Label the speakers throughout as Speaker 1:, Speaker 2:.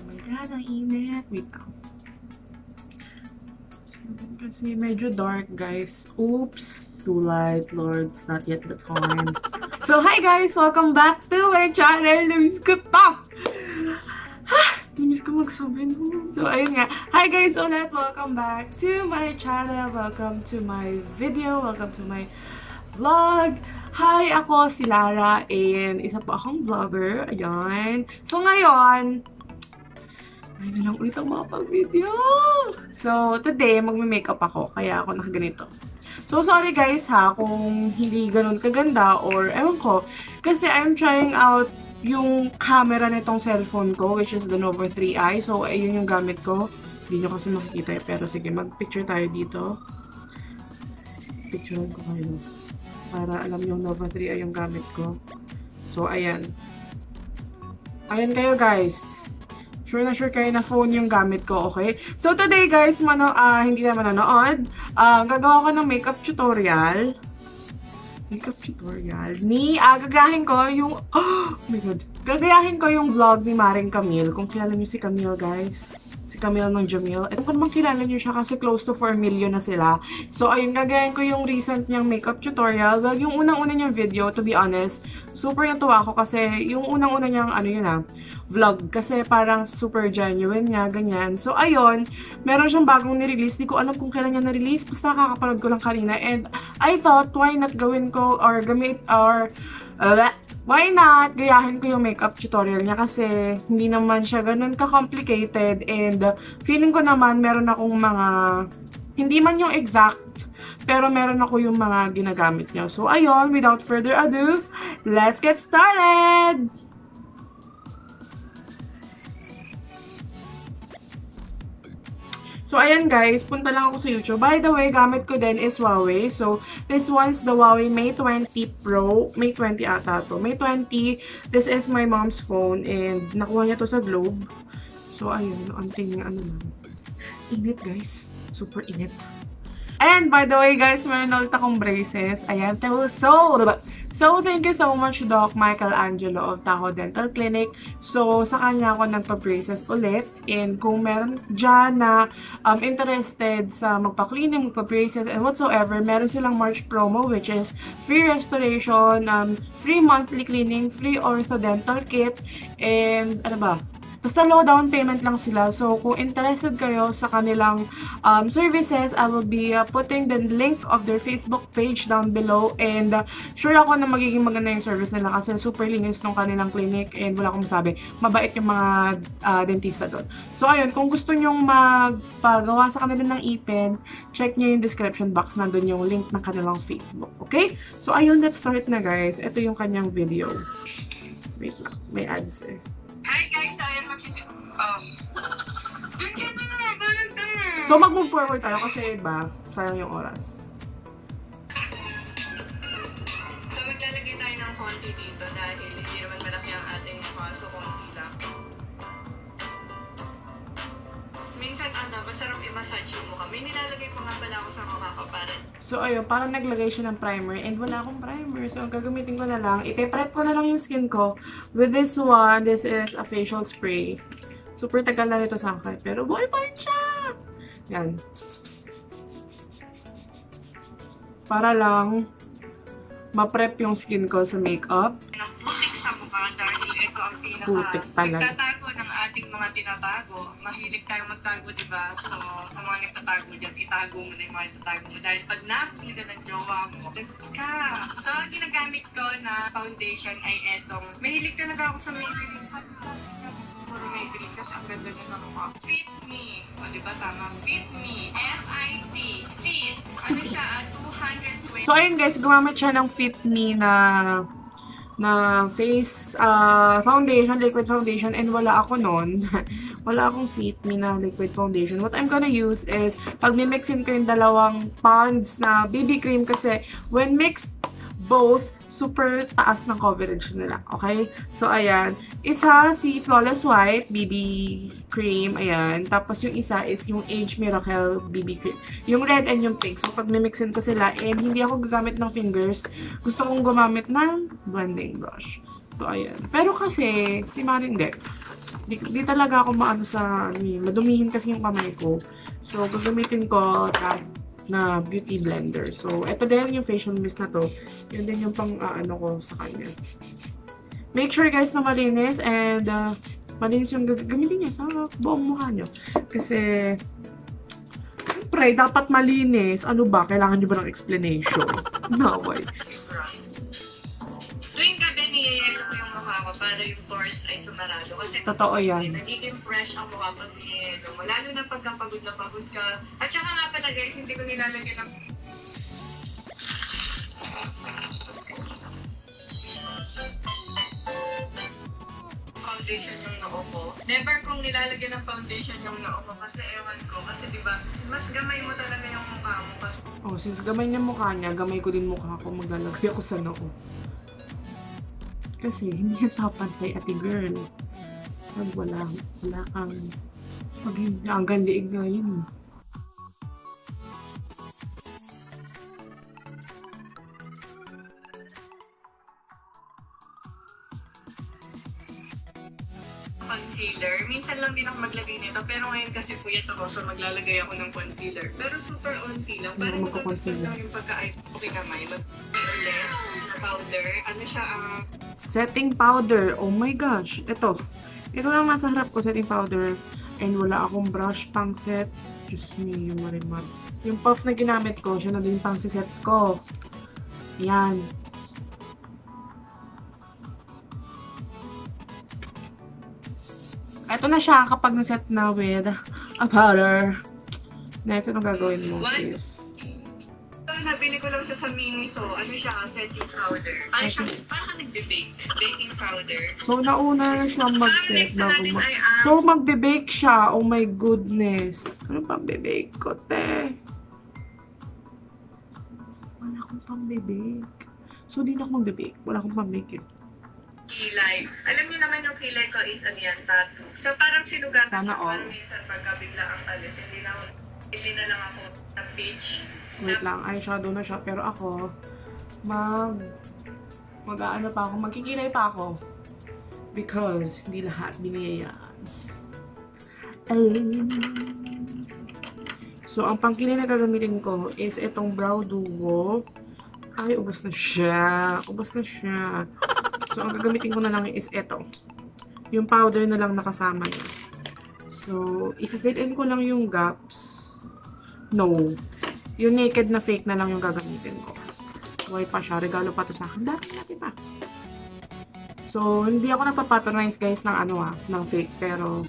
Speaker 1: my God, ang init. Wait lang. Kasi medyo dark, guys. Oops. Too light, Lord. It's not yet the time. So, hi guys! Welcome back to my channel. Namiss ko to! Namiss ko magsabi no. So, ayun nga. Hi guys ulit! Welcome back to my channel. Welcome to my video. Welcome to my vlog. Hi! Ako si Lara and isa pa akong vlogger. Ayan. So, ngayon, ay na lang ulit ang makapag-video. So, today, magme-makeup ako. Kaya ako nakaganito. So, sorry guys ha, kung hindi ganun kaganda or ewan ko. Kasi I'm trying out yung camera nitong cellphone ko, which is the Nova 3i. So, ayun yung gamit ko. Hindi nyo kasi makikita eh. Pero sige, mag-picture tayo dito. Picturean ko kayo. Para alam yung Nova 3i yung gamit ko. So, ayan. Ayan kayo guys. Sure na sure kayo na phone yung gamit ko, okay? So, today guys, hindi na manonood. Gagawa ko ng makeup tutorial. Gagayahin ko yung, oh my God. Gagayahin ko yung vlog ni Mareng Camille. Kung kilala nyo si Camille, guys. Si Camille ng Jamil. At kung naman kilala nyo siya kasi close to 4 million na sila. So, ayun, gagayahin ko yung recent niyang makeup tutorial. Well, yung unang-una niyang video, to be honest, super natuwa ako kasi yung unang-una niyang, vlog. Kasi parang super genuine niya, ganyan. So, ayun, meron siyang bagong nirelease. Di ko alam kung kailan niya na-release. Basta kakapanood ko lang kanina. And I thought, why not gawin ko or why not gayahin ko yung makeup tutorial niya kasi hindi naman siya ganun ka-complicated and feeling ko naman meron akong mga, hindi man yung exact, pero meron ako yung mga ginagamit niya. So, ayun, without further ado, let's get started! So, ayan guys, punta lang ako sa YouTube. By the way, gamit ko din is Huawei. So, this one's the Huawei Mate 20 Pro. Mate 20 ata to. Mate 20, this is my mom's phone and nakuha niya to sa Globe. So, ayun, anting lang. Init guys. Super init. And by the way guys, meron ulit akong braces. Ayan, So, thank you so much, Doc Michelangelo of Tajo Dental Clinic. So, sa kanya ako nagpa-braces ulit. And kung meron dyan na interested sa magpa-cleaning, magpa-braces, and whatsoever, meron silang March promo, which is free restoration, free monthly cleaning, free orthodontal kit, and basta low down payment lang sila. So, kung interested kayo sa kanilang services, I will be putting the link of their Facebook page down below. And sure ako na magiging maganda yung service nila kasi super linis ng kanilang clinic and wala akong masabi. Mabait yung mga dentista doon. So, ayun. Kung gusto nyong magpagawa sa kanila ng ipin, check nyo yung description box. Nandun yung link ng kanilang Facebook. Okay? So, ayun. Let's start na, guys. Ito yung kanyang video. Wait lang. May ads eh.
Speaker 2: Hi guys, I am
Speaker 1: So, mag-move forward tayo kasi sayang yung oras.
Speaker 2: So, maglalagay tayo ng konti dito dahil hindi naman malaki ang ating mukha, so konti lang. Minsan, masarap i-massage yung mukha. May nilalagay pa nga pala ako sa mukha ko para.
Speaker 1: So, ayun, parang naglagay siya ng primer and wala akong primer. So, ang gagamitin ko na lang, ipe-prep ko na lang yung skin ko with this one. This is a facial spray. Super tagal na nito sa akin, pero buhay pa rin siya! Yan. Para lang ma-prep yung skin ko sa makeup.
Speaker 2: Ng putik sa mukha dahil ito ang
Speaker 1: putik talaga.
Speaker 2: Nagtatago ng ating mga tinatago. Mahilig tayong magtago, diba? So, sa mga nagtatago dyan, itago mo na yung mga nagtatago mo. Dahil pag nakakili ka ng jowa mo, ka. So, ang ginagamit ko na foundation ay etong. Mahilig talaga ako sa may green. Puro may green kasi ang ganda nyo sa mukha. Fit Me. O, diba tama? Fit Me. F-I-T. Fit. Ano siya? 220.
Speaker 1: So, ayun guys, gumamit siya ng Fit Me na face foundation, liquid foundation, and wala ako nun. Wala akong Fit Me na liquid foundation. What I'm gonna use is, pag mimixin ko yung dalawang Pond's na BB cream kasi when mixed both, super taas ng coverage nila. Okay? So, ayan. Isa, si Flawless White BB cream. Ayan. Tapos, yung isa is yung Age Miracle BB cream. Yung red and yung pink. So, pag mimixin ko sila, and hindi ako gagamit ng fingers, gusto kong gumamit ng blending brush. So, ayan. Pero kasi, si Mareng Di talaga ako maano sa, madumihin kasi yung kamay ko. So, gagamitin ko na beauty blender. So, ito din yung facial mist na to. Yun din yung pang ano ko sa kanya. Make sure guys na malinis and malinis yung gagamitin niya sa buong mukha nyo. Kasi, siyempre, dapat malinis. Ano ba? Kailangan nyo ba ng explanation? Naway.
Speaker 2: Tuwing gabi niyayelo ko yung mukha ko para yung pores ay sumarado. Kasi
Speaker 1: totoo yan.
Speaker 2: Nagiging fresh ang mukha pag niyayelo mo. Lalo na pagka pagod na pagod ka. At saka nga pala guys, hindi ko nilalagyan ng foundation yung noo ko. Never kong nilalagyan ng foundation yung noo ko kasi ewan ko. Kasi diba, mas gamay mo talaga yung mukha mo. Kasi...
Speaker 1: Oh, since gamay niya mukha niya, gamay ko din mukha ko. Maglalagay ako sa noo. Kasi hindi yan papantay, ate girl. Pag wala kang hanggang liig nga yun.
Speaker 2: Concealer. Minsan lang din ako maglagay nito. Pero ngayon kasi puyat ako, so maglalagay ako ng concealer. Pero super onti lang. Parang magkakasal lang yung pagka-eye okay kamay. Mag-ulit na powder. Ano siya
Speaker 1: setting powder. Oh my gosh. Ito lang nasa harap ko, setting powder. And wala akong brush pang set. Diyos me, yung marimar. Yung puff na ginamit ko, siya na din pang set ko. Yan. Ito na siya kapag naset na with a powder. Next, anong gagawin mo, sis?
Speaker 2: Nabili ko lang siya sa Miniso. Ano siya? Setting powder. Parang nagbe-bake. Baking powder.
Speaker 1: So, nauna na siyang mag-set. So, magbe-bake siya. Oh my goodness. Ano pang be-bake ko, te? Wala akong pang be-bake. So, di na ako magbe-bake. Wala akong pang bake.
Speaker 2: Kilay. Alam niyo naman yung kilay ko is ano yan, tattoo. So, parang sinugatan
Speaker 1: sana all.
Speaker 2: Minsan pagka bigla ang alis. Hindi na lang ako ng peach.
Speaker 1: Wait lang, eyeshadow na siya. Pero ako, mag-aano pa ako, magkikilay pa ako. Because, hindi lahat biniyayaan. So, ang pangkilay na gagamitin ko is itong brow duo. Ay, ubos na siya. Ubos na siya. So, ang gagamitin ko na lang is ito. Yung powder na lang nakasama niya. So, i-fill in ko lang yung gaps. No. Yung naked na fake na lang yung gagamitin ko. White pa siya. Regalo pa to sa akin. Dati pa. So, hindi ako nagpapatronize guys ng ng fake. Pero,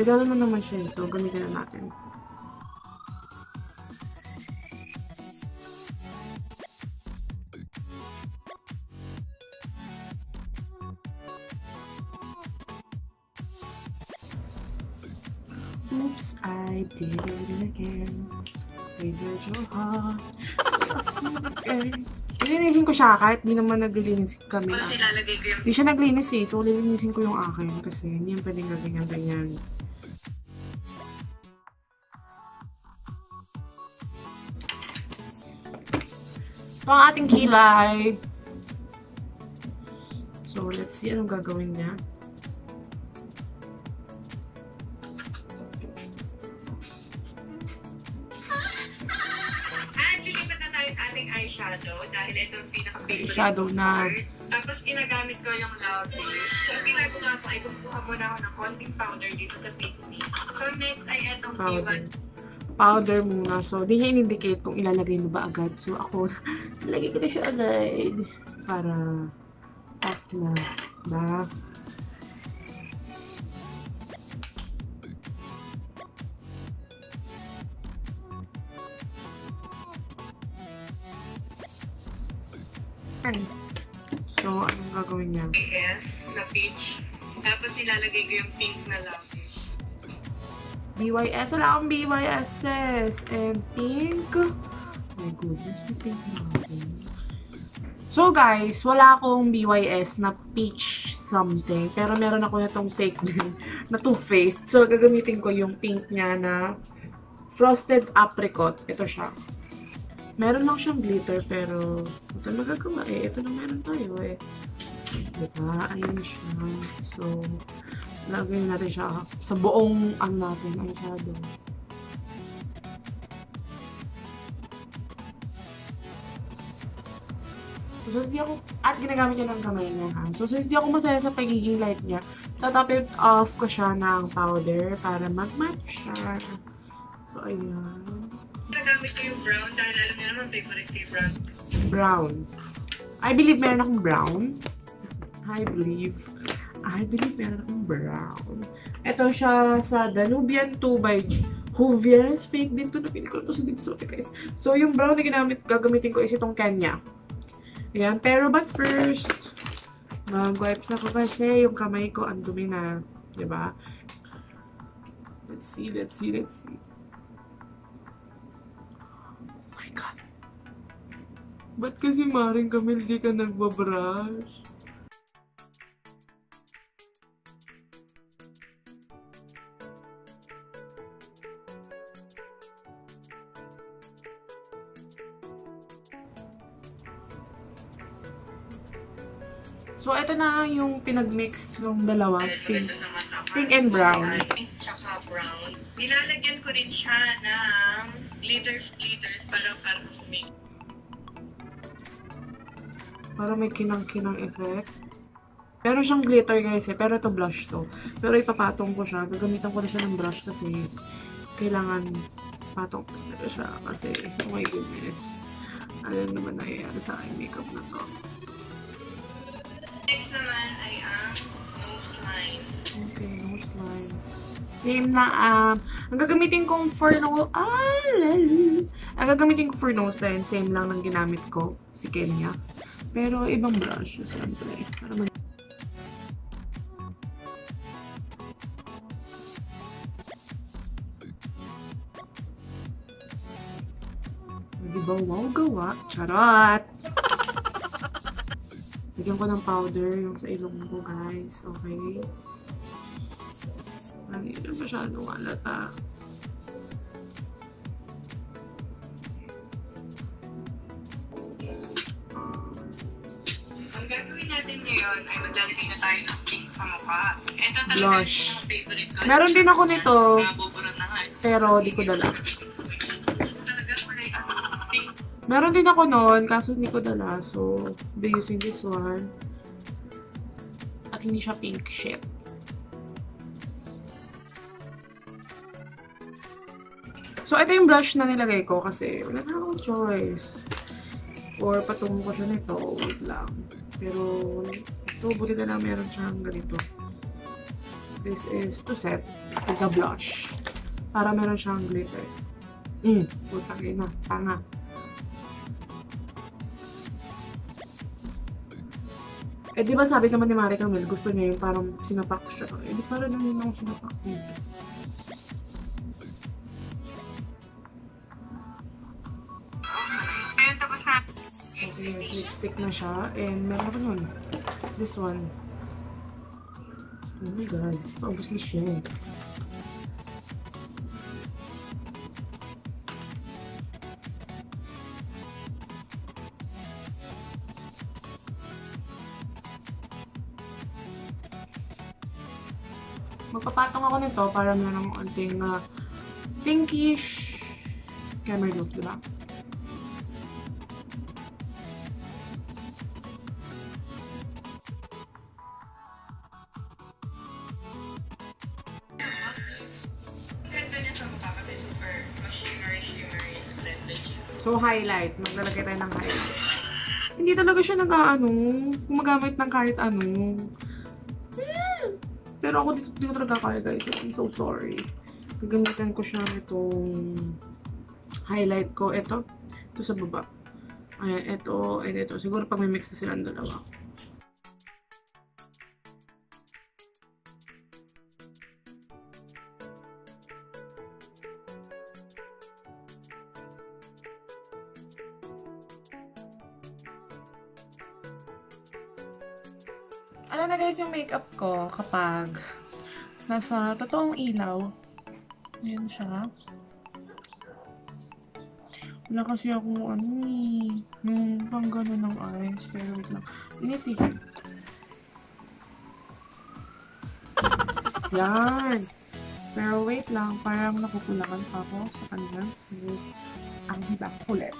Speaker 1: regalo na naman siya. So, gamitin na natin. Oops, I did it again. Your heart. Okay. Lilinisin ko siya kahit di naman naglilinis kami. Di siya naglinis eh. So, lilinisin ko yung akin kasi hindi yan pwedeng ganyan-ganyan. Ito ang ating kilay. So, let's see anong gagawin niya.
Speaker 2: Eyeshadow dahil ito yung pinaka-favorite
Speaker 1: shadow na.
Speaker 2: Tapos ginagamit ko yung Lavish. So, ginagawa ko ay kumukuha muna ako ng konting powder dito sa pink me. So, next ay itong
Speaker 1: powder muna. So, di niya in-indicate kung ilalagay mo ba agad. So, ako, nalagay ko na siya agad. Para, bakla. Ba? So, anong gagawin niya?
Speaker 2: Yes, na peach. Tapos ilalagay ko yung pink na Lavish.
Speaker 1: BYS. Wala akong BYS's. And pink. Oh my goodness, may pink na ako. So guys, wala akong BYS na peach something. Pero meron ako na itong fake din na two-faced. So, gagamitin ko yung pink niya na frosted apricot. Ito siya. Meron lang siyang glitter, pero ito magagawa eh. Ito na meron tayo eh. Diba? Ayun siya. So, Lagyan natin siya sa buong natin, eyeshadow. So, since di ako, at ginagamit niya ng kamay niya, ha? So, since di ako masaya sa pagiging light niya, tatap it off ko siya ng powder para mag-match siya. So, ayan.
Speaker 2: Nagamit ko yung brown dahil alam niyo naman, favorite ko yung brown.
Speaker 1: Brown. I believe meron akong brown. I believe meron akong brown. Ito siya sa Danubian 2 by Huawei. Fake din to. Napili ko ito sa Dipsote, guys. So, yung brown na gagamitin ko is itong Kenya. Ayan. Pero, but first, mag-wipes ako kasi yung kamay ko ang dumi na. Diba? Let's see. Oh my God. Ba't kasi Mareng Camille di ka nagbabrush? So, ito na yung pinag-mix ng dalawa. Pink and brown.
Speaker 2: Pink tsaka brown. Nilalagyan ko rin siya ng glitters para may...
Speaker 1: Para may kinang-kinang effect. Meron siyang glitter, guys, eh. Pero ito blush to. Pero ipapatong ko siya. Gagamitan ko na siya ng brush kasi kailangan patong ko siya. Kasi, oh my goodness. Ano naman nangyayari sa aking makeup na to.
Speaker 2: Next naman ay ang nose line.
Speaker 1: Okay, nose line. Same na, ang gagamitin kong for nose, ang gagamitin ko for nose line, same lang ng ginamit ko, si Kenya. Pero, ibang brush, siyempre. Para mag- diba, wow, gawa. Charot! Lagyan ko ng powder yung sa ilong ko, guys. Okay? Hindi na masyadong halata.
Speaker 2: Ang gagawin natin ngayon ay maglalagay na tayo ng pink sa mukha. Ito talaga
Speaker 1: Blush.
Speaker 2: yung favorite ko.
Speaker 1: Meron din ako nito,
Speaker 2: Nabuburot na nga.
Speaker 1: pero di ko dala.
Speaker 2: Talaga kulay pink.
Speaker 1: Meron din ako noon, kaso hindi ko dala. So, be using this one. At hindi siya pink shit. So, ito yung blush na nilagay ko kasi wala na akong choice. Or patungo ko siya nito. Wait lang. Pero, ito, buti na lang meron siyang ganito. This is to set with the blush. Para meron siyang glitter. Puta kayo na. Tanga. Eh, di ba sabi naman ni Mareng Camille, gusto niya yung parang sinapak siya. Eh, di parang naman ako sinapak dito.
Speaker 2: Ayun, tapos na.
Speaker 1: Kasi lipstick na siya. And meron ako nun. This one. Oh my God. Paubos na siya eh. Magpapatong ako nito para meron ng konting pinkish camera look, diba?
Speaker 2: Ganda niya sa mukha kasi super shimmery, splendid siya.
Speaker 1: So, highlight. Maglalagay tayo ng highlight. Hindi talaga siya nag-ano, gumagamit ng kahit ano. Pero ako dito talaga kaya, guys. I'm so sorry. Gagamitan ko siya itong highlight ko. Ito sa baba. Ayan, ito, and ito. Siguro pag may mix ko silang dalawa. Ano na guys yung makeup ko kapag nasa totoong ilaw. Ayan siya. Wala kasi ako yung pang gano'n ng eyes. Pero wait lang. Init eh. Yan. Pero wait lang, parang nakukulangan pa ako sa kanya. So, ang back ulit.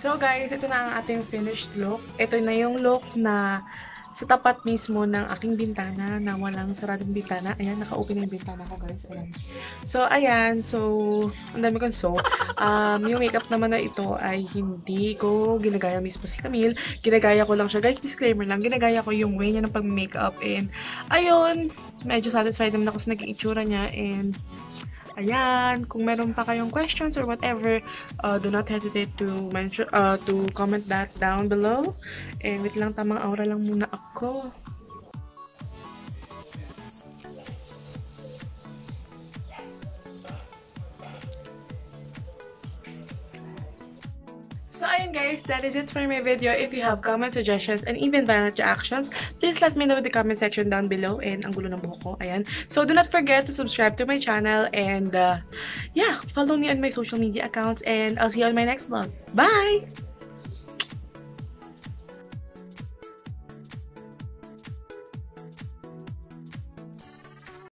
Speaker 1: So guys, ito na ang ating finished look. Ito na yung look na sa tapat mismo ng aking bintana na walang saradong bintana. Ayan, naka-open yung bintana ko guys. Ayan. So, ayan. So, ang dami kong so. Yung makeup naman na ito ay hindi ko ginagaya mismo si Camille. Ginagaya ko lang siya. Guys, disclaimer lang. Ginagaya ko yung way niya ng pag-makeup. And, ayun. Medyo satisfied naman ako sa naging itsura niya. And, ayan, kung meron pa kayong questions or whatever, do not hesitate to mention, to comment that down below. And wait lang, tamang aura lang muna ako. So ayun guys, that is it for my video. If you have comments, suggestions, and even violent reactions, please let me know in the comment section down below. And ang gulo ng buhok ko, ayan. So do not forget to subscribe to my channel and yeah, follow me on my social media accounts and I'll see you on my next vlog. Bye!